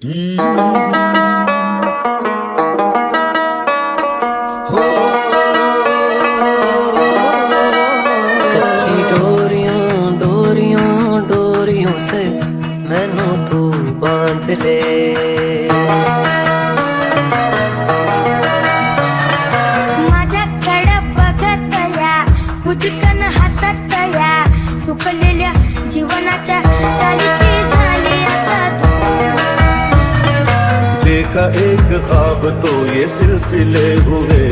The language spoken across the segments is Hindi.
कच्ची डोरियों डोरियों डोरियों से मैनू तू बांध ले। माझ्या कडं बघत या खुदकन हसत या चुकलेल्या जीवनाच्या चालीची झाली आता तू। देखा एक ख्वाब तो ये सिलसिले हुए,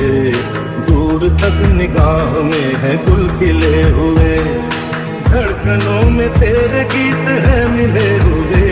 दूर तक निगाह में है गुल खिले हुए, धड़कनों में तेरे गीत है मिले हुए।